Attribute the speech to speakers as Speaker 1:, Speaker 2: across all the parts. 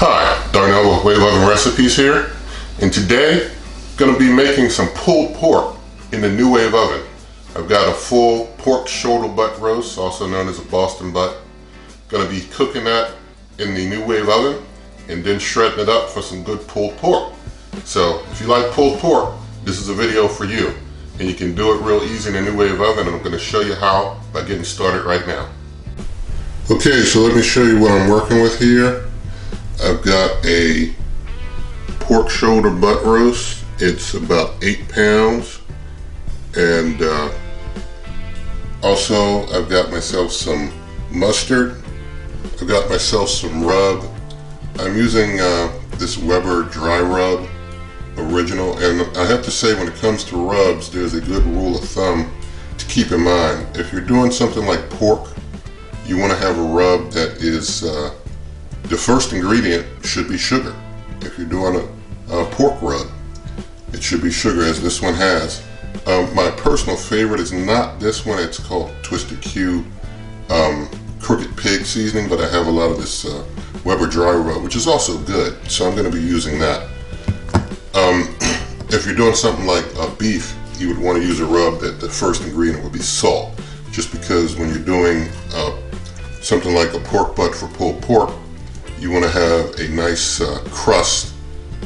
Speaker 1: Hi, Darnell with NuWave Oven Recipes here, and today I'm going to be making some pulled pork in the NuWave oven. I've got a full pork shoulder butt roast, also known as a Boston butt. Going to be cooking that in the NuWave oven and then shredding it up for some good pulled pork. So if you like pulled pork, this is a video for you, and you can do it real easy in the NuWave oven, and I'm going to show you how by getting started right now. Okay, so let me show you what I'm working with here. I've got a pork shoulder butt roast. It's about 8 pounds. And also I've got myself some mustard. I've got myself some rub. I'm using this Weber dry rub original. And I have to say, when it comes to rubs, there's a good rule of thumb to keep in mind. If you're doing something like pork, you want to have a rub that is the first ingredient should be sugar. If you're doing a pork rub, it should be sugar, as this one has. My personal favorite is not this one. It's called Twisted Q Crooked Pig seasoning, but I have a lot of this Weber dry rub, which is also good, so I'm going to be using that. If you're doing something like beef, you would want to use a rub that the first ingredient would be salt, just because when you're doing something like a pork butt for pulled pork, you want to have a nice crust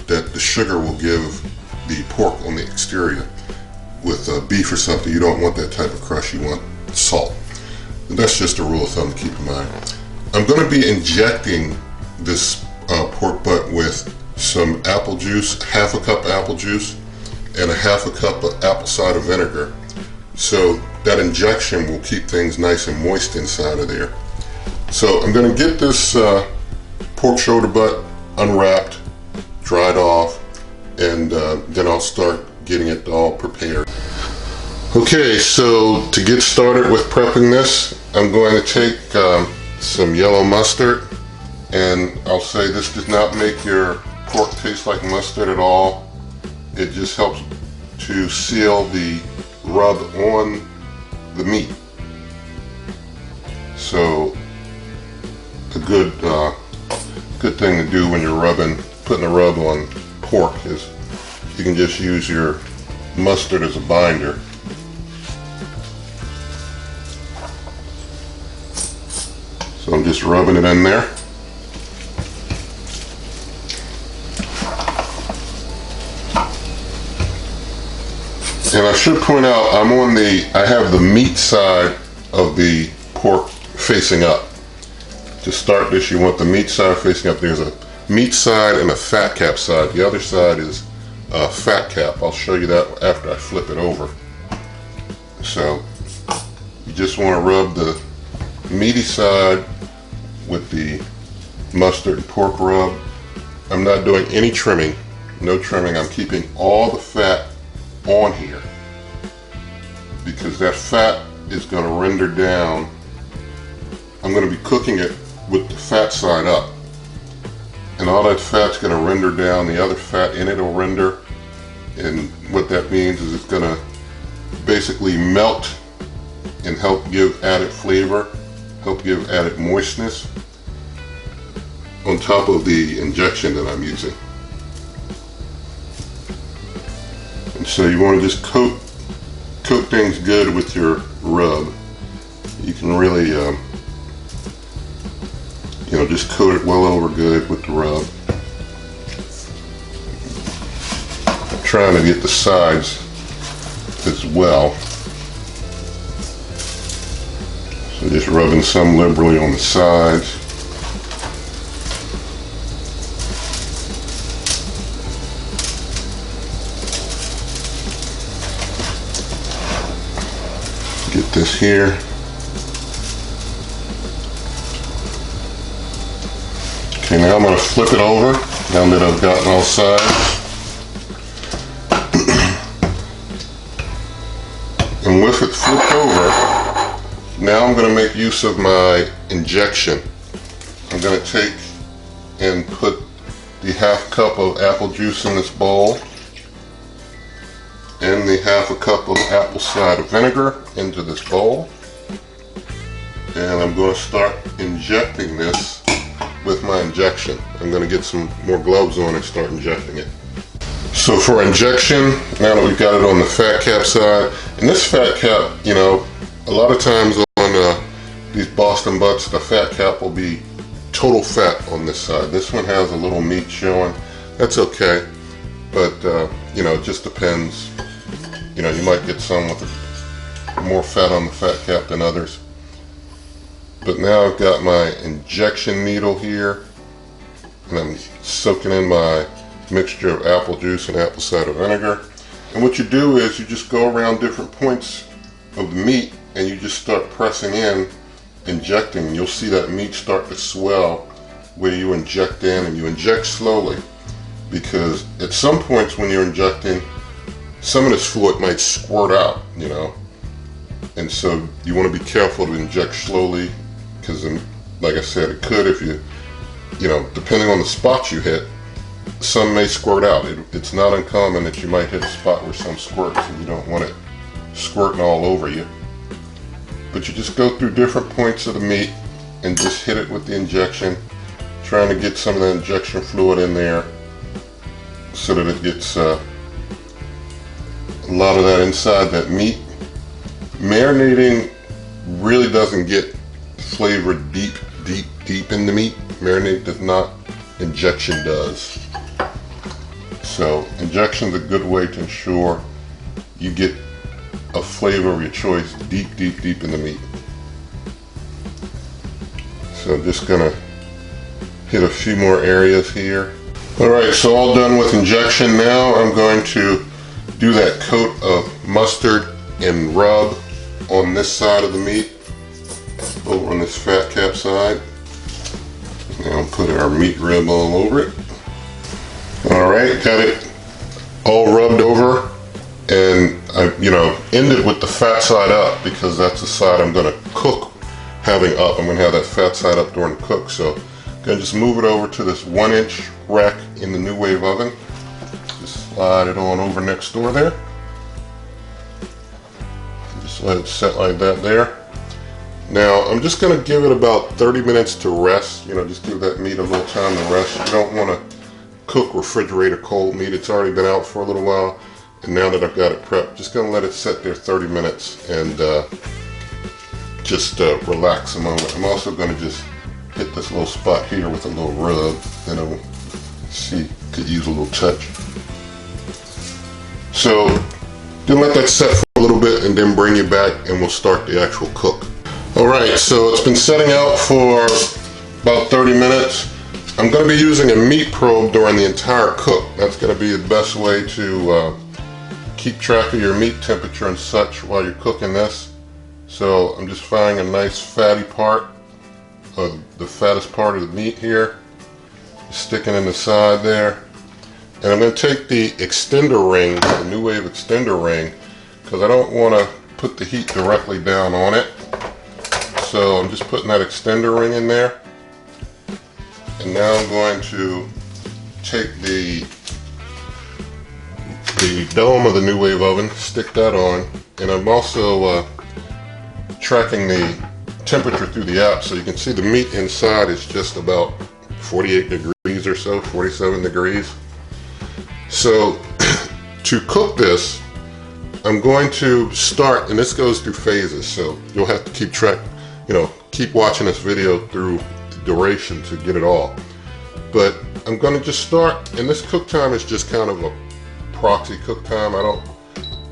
Speaker 1: that the sugar will give the pork on the exterior. With beef or something, you don't want that type of crust, you want salt. And that's just a rule of thumb to keep in mind. I'm going to be injecting this pork butt with some apple juice, half a cup of apple juice, and a half a cup of apple cider vinegar. So that injection will keep things nice and moist inside of there. So I'm going to get this pork shoulder butt unwrapped, dried off, and then I'll start getting it all prepared. Okay, so to get started with prepping this, I'm going to take some yellow mustard, and I'll say this does not make your pork taste like mustard at all. It just helps to seal the rub on the meat. So a good thing to do when you're putting a rub on pork is you can just use your mustard as a binder. So I'm just rubbing it in there. And I should point out, I have the meat side of the pork facing up. To start this, you want the meat side facing up. There's a meat side and a fat cap side. The other side is fat cap. I'll show you that after I flip it over. So you just want to rub the meaty side with the mustard and pork rub. I'm not doing any trimming, no trimming. I'm keeping all the fat on here because that fat is going to render down. I'm going to be cooking it with the fat side up, and all that fat's going to render down. The other fat in it will render, and what that means is it's going to basically melt and help give added flavor, help give added moistness on top of the injection that I'm using. And so you want to just coat things good with your rub. You can really just coat it well over good with the rub. I'm trying to get the sides as well. So just rubbing some liberally on the sides. Get this here. Okay, now I'm going to flip it over now that I've gotten all sides. And with it flipped over, now I'm going to make use of my injection. I'm going to take and put the half cup of apple juice in this bowl and the half a cup of apple cider vinegar into this bowl. And I'm going to start injecting this with my injection. I'm going to get some more gloves on and start injecting it. So for injection, now that we've got it on the fat cap side, and this fat cap, you know, a lot of times on these Boston butts, the fat cap will be total fat on this side. This one has a little meat showing. That's okay, but you know, it just depends. You know, you might get some with more fat on the fat cap than others. But now I've got my injection needle here, and I'm soaking in my mixture of apple juice and apple cider vinegar. And what you do is you just go around different points of the meat and you just start pressing in, injecting. You'll see that meat start to swell where you inject in, and you inject slowly, because at some points when you're injecting, some of this fluid might squirt out, you know, and so you want to be careful to inject slowly, because like I said, it could, if you know, depending on the spots you hit, some may squirt out. It's not uncommon that you might hit a spot where some squirts, and you don't want it squirting all over you. But you just go through different points of the meat and just hit it with the injection, trying to get some of the injection fluid in there so that it gets a lot of that inside that meat. Marinating really doesn't get flavor deep in the meat. Marinate does not, injection does. So injection is a good way to ensure you get a flavor of your choice deep in the meat. So I'm just gonna hit a few more areas here. Alright, so all done with injection. Now I'm going to do that coat of mustard and rub on this side of the meat, over on this fat cap side. Now I'm putting our meat rib all over it. Alright, got it all rubbed over, and I, you know, ended with the fat side up because that's the side I'm going to cook having up. I'm going to have that fat side up during the cook. So I'm going to just move it over to this 1-inch rack in the NuWave oven. Just slide it on over next door there. Just let it set like that there. Now I'm just going to give it about 30 minutes to rest. You know, just give that meat a little time to rest. You don't want to cook refrigerator cold meat. It's already been out for a little while, and now that I've got it prepped, just going to let it sit there 30 minutes and just relax a moment. I'm also going to just hit this little spot here with a little rub, and I'll see, could use a little touch. So then let that set for a little bit and then bring it back and we'll start the actual cook. Alright, so it's been setting out for about 30 minutes. I'm going to be using a meat probe during the entire cook. That's going to be the best way to keep track of your meat temperature and such while you're cooking this. So I'm just finding a nice fatty part, the fattest part of the meat here, sticking in the side there. And I'm going to take the extender ring, the NuWave extender ring, because I don't want to put the heat directly down on it. So I'm just putting that extender ring in there. And now I'm going to take the dome of the NuWave oven, stick that on, and I'm also tracking the temperature through the app, so you can see the meat inside is just about 48 degrees or so, 47 degrees. So to cook this, I'm going to start, and this goes through phases, so you'll have to keep track, you know, keep watching this video through duration to get it all. But I'm going to just start, and this cook time is just kind of a proxy cook time. I don't,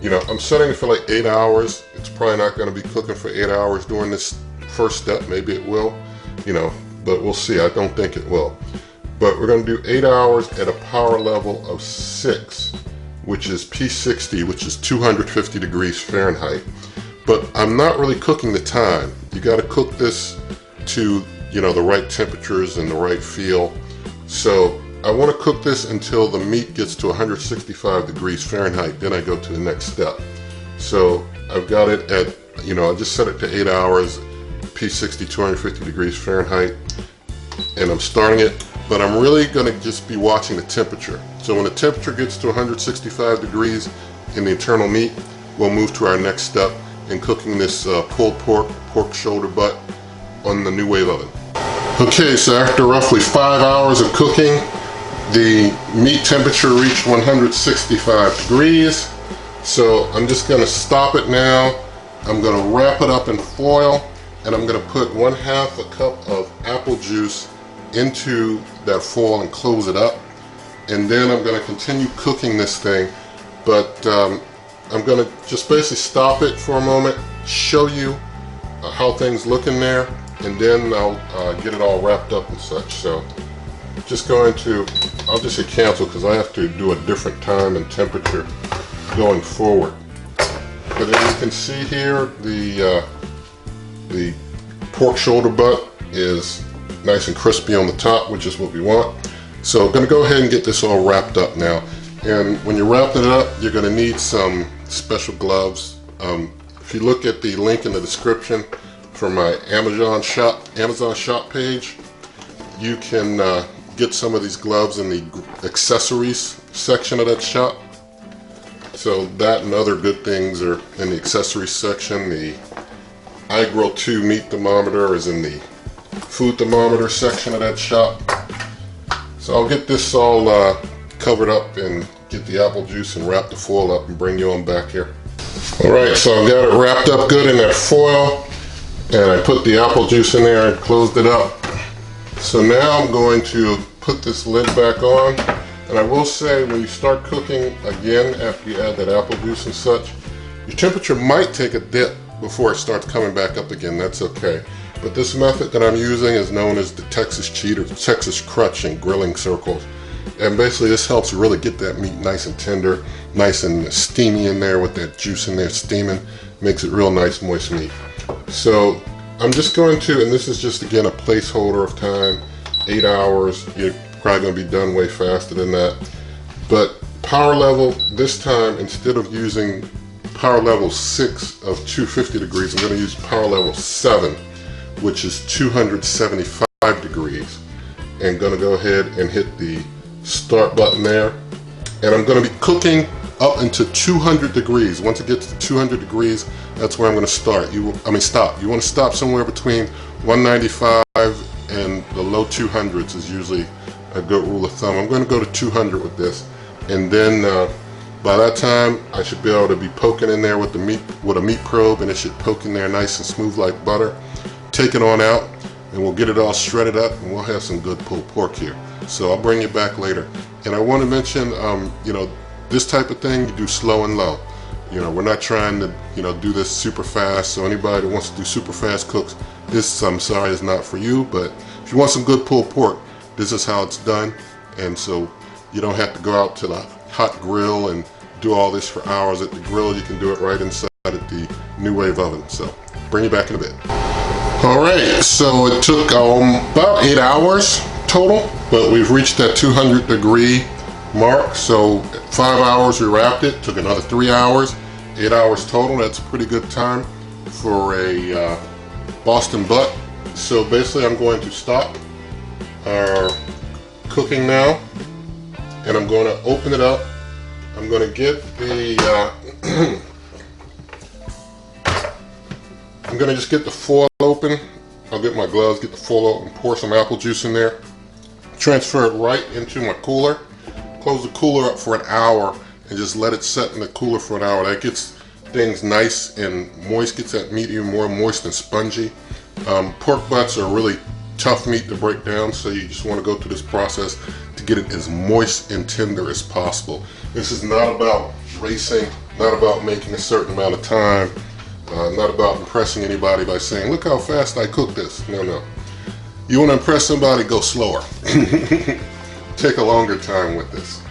Speaker 1: you know, I'm setting it for like 8 hours. It's probably not going to be cooking for 8 hours during this first step. Maybe it will, you know, but we'll see. I don't think it will. But we're going to do 8 hours at a power level of 6, which is P60, which is 250 degrees Fahrenheit. But I'm not really cooking the time. You got to cook this to, you know, the right temperatures and the right feel. So I want to cook this until the meat gets to 165 degrees Fahrenheit. Then I go to the next step. So I've got it at, you know, I just set it to 8 hours, P60, 250 degrees Fahrenheit, and I'm starting it. But I'm really going to just be watching the temperature. So when the temperature gets to 165 degrees in the internal meat, we'll move to our next step in cooking this pulled pork shoulder butt on the NuWave oven. Okay, so after roughly 5 hours of cooking, the meat temperature reached 165 degrees. So I'm just going to stop it now. I'm going to wrap it up in foil, and I'm going to put 1/2 a cup of apple juice into that foil and close it up. And then I'm going to continue cooking this thing, but I'm going to just basically stop it for a moment, show you how things look in there, and then I'll get it all wrapped up and such. So just going to, I'll just hit cancel because I have to do a different time and temperature going forward. But as you can see here, the pork shoulder butt is nice and crispy on the top, which is what we want. So I'm going to go ahead and get this all wrapped up now. And when you're wrapping it up, you're going to need some special gloves. If you look at the link in the description for my Amazon shop page, you can get some of these gloves in the accessories section of that shop. So that and other good things are in the accessories section. The iGrill 2 meat thermometer is in the food thermometer section of that shop. So I'll get this all covered up and get the apple juice and wrap the foil up and bring you on back here. Alright, so I've got it wrapped up good in that foil, and I put the apple juice in there and closed it up. So now I'm going to put this lid back on, and I will say when you start cooking again after you add that apple juice and such, your temperature might take a dip before it starts coming back up again. That's okay. But this method that I'm using is known as the Texas Cheat or Texas Crutch in grilling circles. And basically this helps really get that meat nice and tender, nice and steamy in there with that juice in there steaming. Makes it real nice moist meat. So I'm just going to, and this is just again a placeholder of time, 8 hours. You're probably going to be done way faster than that. But power level, this time instead of using power level 6 of 250 degrees, I'm going to use power level 7, which is 275 degrees. And going to go ahead and hit the start button there. And I'm going to be cooking up into 200 degrees. Once it gets to 200 degrees, that's where I'm going to start. Stop. You want to stop somewhere between 195 and the low 200s is usually a good rule of thumb. I'm going to go to 200 with this, and then by that time I should be able to be poking in there with a meat probe, and it should poke in there nice and smooth like butter. Take it on out, and we'll get it all shredded up, and we'll have some good pulled pork here. So I'll bring you back later. And I want to mention, this type of thing you do slow and low. We're not trying to, do this super fast. So anybody that wants to do super fast cooks, this, I'm sorry, is not for you. But if you want some good pulled pork, this is how it's done. And so you don't have to go out to the hot grill and do all this for hours at the grill. You can do it right inside at the NuWave oven. So bring you back in a bit. Alright, so it took about 8 hours total, but we've reached that 200 degree mark. So 5 hours we wrapped it, took another 3 hours, 8 hours total. That's a pretty good time for a Boston butt. So basically I'm going to stop our cooking now, and I'm going to open it up. I'm going to get the I'm going to just get the foil open. I'll get my gloves, get the foil open, pour some apple juice in there, transfer it right into my cooler, close the cooler up for an hour, and just let it set in the cooler for an hour. That gets things nice and moist, gets that meat even more moist and spongy. Pork butts are really tough meat to break down, so you just want to go through this process to get it as moist and tender as possible. This is not about racing, not about making a certain amount of time. Not about impressing anybody by saying, look how fast I cook this. No. You want to impress somebody, go slower. Take a longer time with this.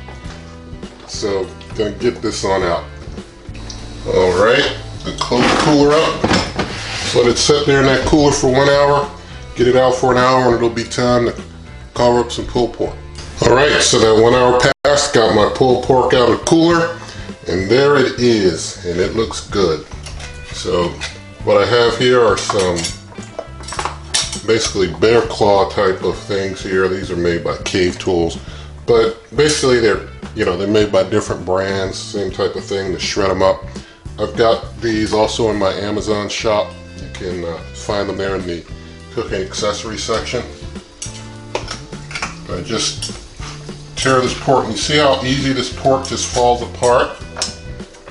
Speaker 1: So, gonna get this on out. Alright, close the cooler up. Let it sit there in that cooler for 1 hour. Get it out for an hour, and it'll be time to carve up some pulled pork. Alright, so that 1 hour passed, got my pulled pork out of the cooler, and there it is, and it looks good. So what I have here are some basically bear claw type of things here. These are made by Cave Tools, but basically they're made by different brands, same type of thing to shred them up. I've got these also in my Amazon shop. You can find them there in the cooking accessory section. I just tear this pork, and you see how easy this pork just falls apart?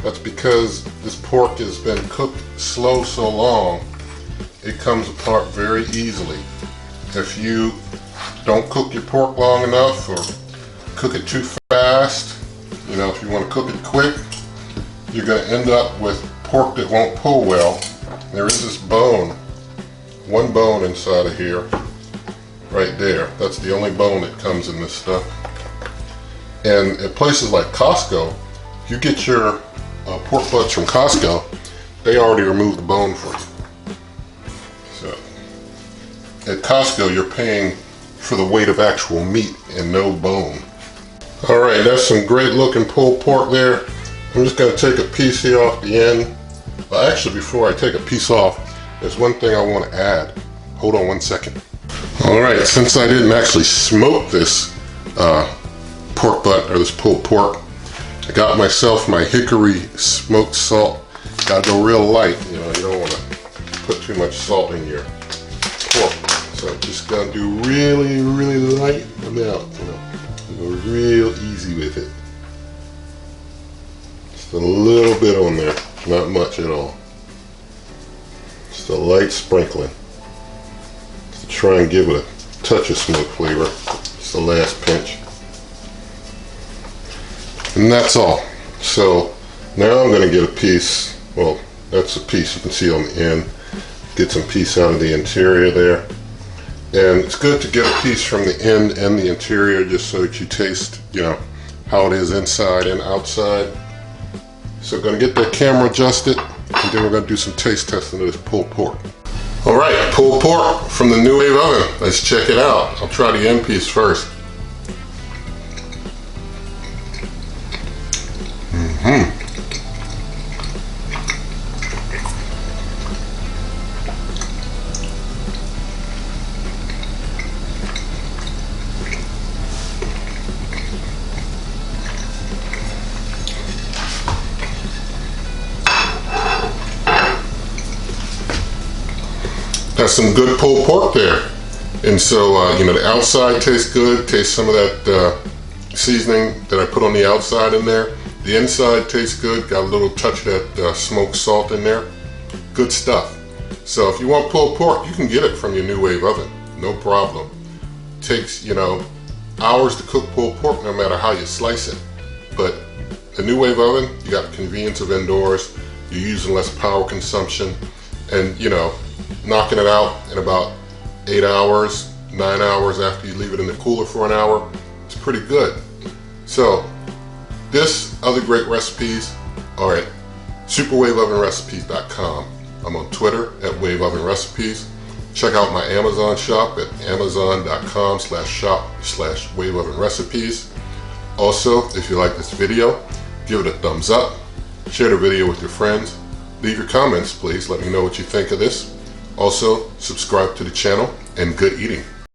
Speaker 1: That's because this pork has been cooked slow so long, it comes apart very easily. If you don't cook your pork long enough or cook it too fast, you know, if you want to cook it quick, you're going to end up with pork that won't pull well. There is this bone, one bone inside of here, right there. That's the only bone that comes in this stuff. And at places like Costco, if you get your pork butts from Costco, they already remove the bone for you. So at Costco, you're paying for the weight of actual meat and no bone. All right, that's some great looking pulled pork there. I'm just going to take a piece here off the end. Well, actually, before I take a piece off, there's one thing I want to add. Hold on one second. All right, since I didn't actually smoke this pork butt or this pulled pork, I got myself my hickory smoked salt. Gotta go real light, you know, you don't want to put too much salt in your pork. So I'm just gonna do really, really light amount, you know, go real easy with it. Just a little bit on there, not much at all. Just a light sprinkling. Just to try and give it a touch of smoke flavor. Just the last pinch. And that's all. So now I'm going to get a piece, well, that's a piece you can see on the end. Get some piece out of the interior there. And it's good to get a piece from the end and the interior just so that you taste, you know, how it is inside and outside. So I'm going to get that camera adjusted, and then we're going to do some taste testing of this pulled pork. All right, pulled pork from the NuWave Oven. Let's check it out. I'll try the end piece first. That's some good pulled pork there. And so, you know, the outside tastes good, tastes some of that seasoning that I put on the outside in there. The inside tastes good, got a little touch of that smoked salt in there. Good stuff. So if you want pulled pork, you can get it from your NuWave oven, no problem. Takes, you know, hours to cook pulled pork no matter how you slice it. But the NuWave oven, you got the convenience of indoors, you're using less power consumption, and, you know, knocking it out in about 8 hours, 9 hours after you leave it in the cooler for an hour. It's pretty good. So this, other great recipes are at superwaveovenrecipes.com. I'm on Twitter at Wave Oven Recipes. Check out my Amazon shop at amazon.com/shop/waveovenrecipes. Also, if you like this video, give it a thumbs up, share the video with your friends, leave your comments please, let me know what you think of this. Also, subscribe to the channel, and good eating.